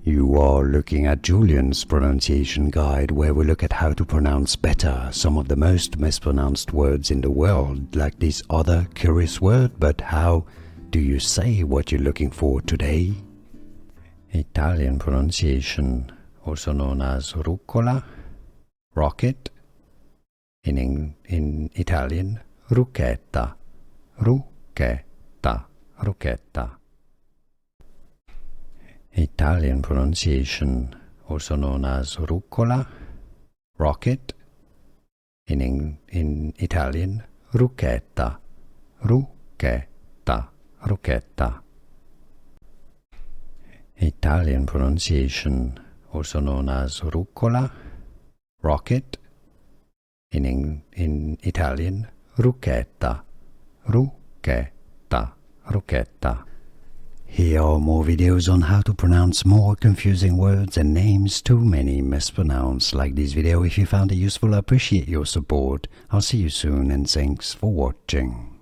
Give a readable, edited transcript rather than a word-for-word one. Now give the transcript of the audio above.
You are looking at Julian's pronunciation guide, where we look at how to pronounce better some of the most mispronounced words in the world, like this other curious word. But how do you say what you're looking for today? Italian pronunciation, also known as rucola, rocket, in Italian, ruchetta, ruchetta, ruchetta. Italian pronunciation, also known as rucola, rocket, in Italian, ruchetta, ruchetta, ruchetta. Italian pronunciation, also known as rucola, rocket, in Italian, ruchetta, ruchetta, ruchetta. Here are more videos on how to pronounce more confusing words and names too many mispronounced. Like this video if you found it useful. I appreciate your support. I'll see you soon and thanks for watching.